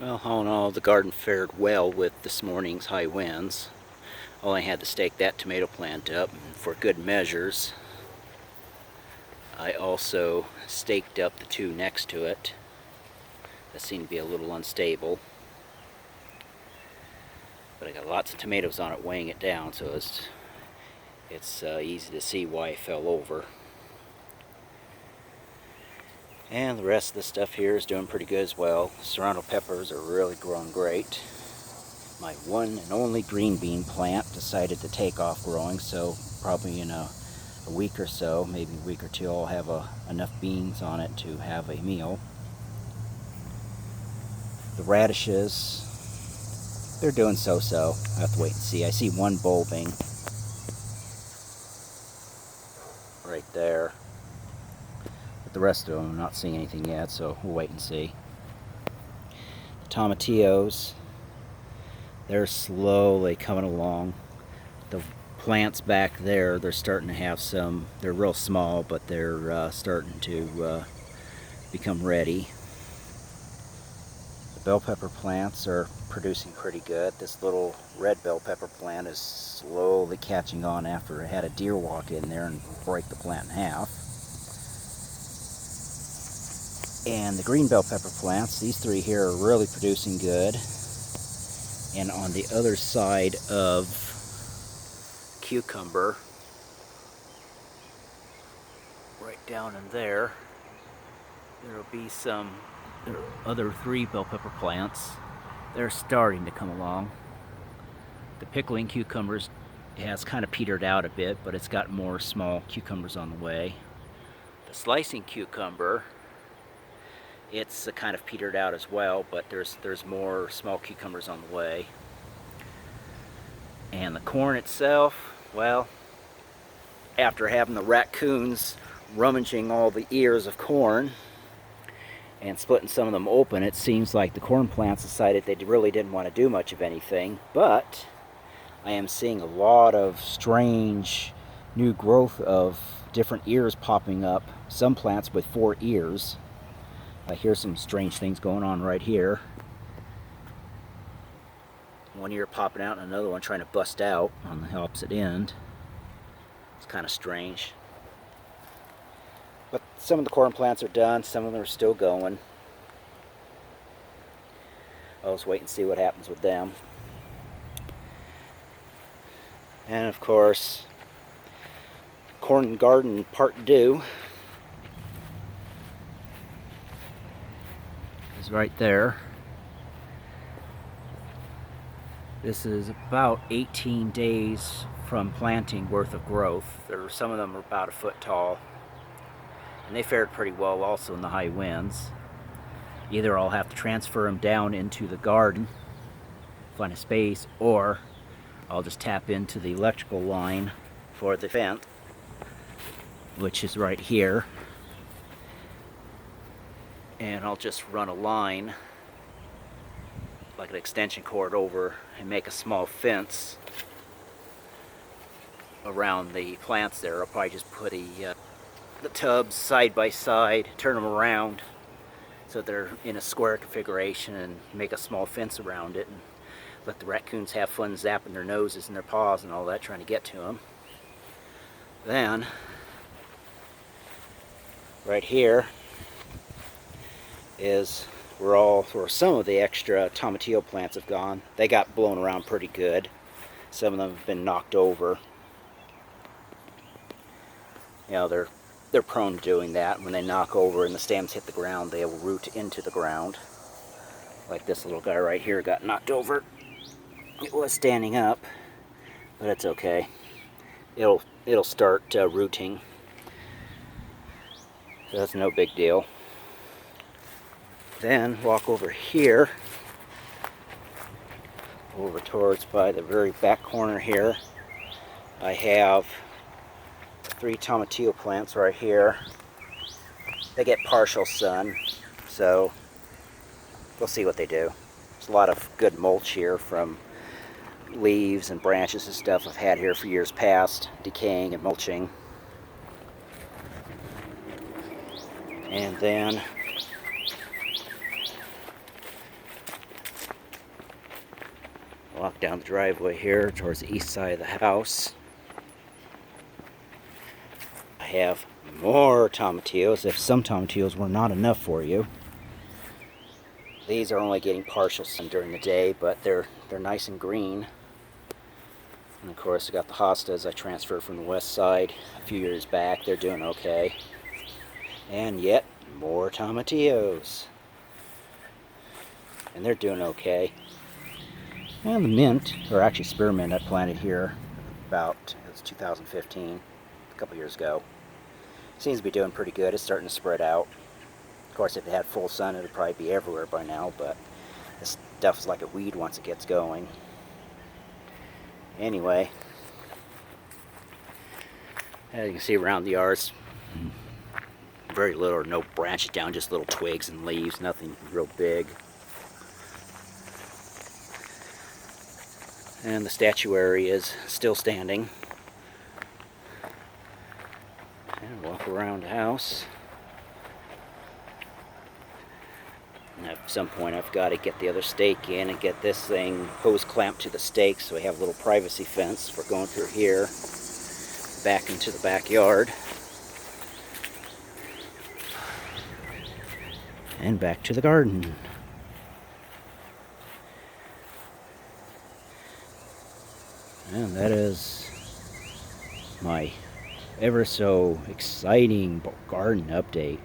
Well, all in all, the garden fared well with this morning's high winds. Only had to stake that tomato plant up for good measures. I also staked up the two next to it that seemed to be a little unstable. But I got lots of tomatoes on it weighing it down, so it's easy to see why it fell over. And the rest of the stuff here is doing pretty good as well. Serrano peppers are really growing great. My one and only green bean plant decided to take off growing, so probably in a week or so, maybe a week or two, I'll have enough beans on it to have a meal. The radishes, they're doing so-so. I have to wait and see. I see one bulbing right there. But the rest of them, I'm not seeing anything yet, so we'll wait and see. The tomatillos, they're slowly coming along. The plants back there, they're starting to have some, they're real small, but they're starting to become ready. The bell pepper plants are producing pretty good. This little red bell pepper plant is slowly catching on after it had a deer walk in there and break the plant in half. And the green bell pepper plants, these three here are really producing good. And on the other side of cucumber, right down in there, there'll be some other three bell pepper plants. They're starting to come along. The pickling cucumbers has kind of petered out a bit, but it's got more small cucumbers on the way. The slicing cucumber, it's kind of petered out as well, but there's more small cucumbers on the way. And the corn itself, well, after having the raccoons rummaging all the ears of corn and splitting some of them open, it seems like the corn plants decided they really didn't want to do much of anything. But I am seeing a lot of strange new growth of different ears popping up. Some plants with 4 ears. I hear some strange things going on right here. One ear popping out and another one trying to bust out on the opposite end. It's kind of strange. But some of the corn plants are done, some of them are still going. I'll just wait and see what happens with them. And of course, corn garden part 2 is right there. This is about 18 days from planting worth of growth. Some of them are about a foot tall. And they fared pretty well also in the high winds. Either I'll have to transfer them down into the garden, find a space, or I'll just tap into the electrical line for the fence, which is right here. And I'll just run a line, like an extension cord, over and make a small fence around the plants there. I'll probably just put the tubs side by side, turn them around so they're in a square configuration, and make a small fence around it and let the raccoons have fun zapping their noses and their paws and all that, trying to get to them. Then, right here is where some of the extra tomatillo plants have gone. They got blown around pretty good. Some of them have been knocked over. You know, they're prone to doing that. When they knock over and the stems hit the ground, they will root into the ground. Like this little guy right here got knocked over. It was standing up, but it's okay. It'll start rooting. So that's no big deal. Then walk over here, over towards by the very back corner here. I have 3 tomatillo plants right here. They get partial sun, so we'll see what they do. There's a lot of good mulch here from leaves and branches and stuff I've had here for years past, decaying and mulching. And then Walk down the driveway here towards the east side of the house. I have more tomatillos, if some tomatillos were not enough for you. These are only getting partial sun during the day, but they're nice and green. And of course I got the hostas I transferred from the west side a few years back. They're doing okay. And yet more tomatillos. And they're doing okay. And the mint, or actually spearmint I planted here about, it was 2015, a couple years ago. Seems to be doing pretty good. It's starting to spread out. Of course, if it had full sun, it would probably be everywhere by now, but this stuff is like a weed once it gets going. Anyway, as you can see around the yards, very little or no branches down, just little twigs and leaves, nothing real big. And the statuary is still standing. And walk around the house. And at some point I've got to get the other stake in and get this thing hose clamped to the stake so we have a little privacy fence. We're going through here, back into the backyard. And back to the garden. And that is my ever so exciting garden update.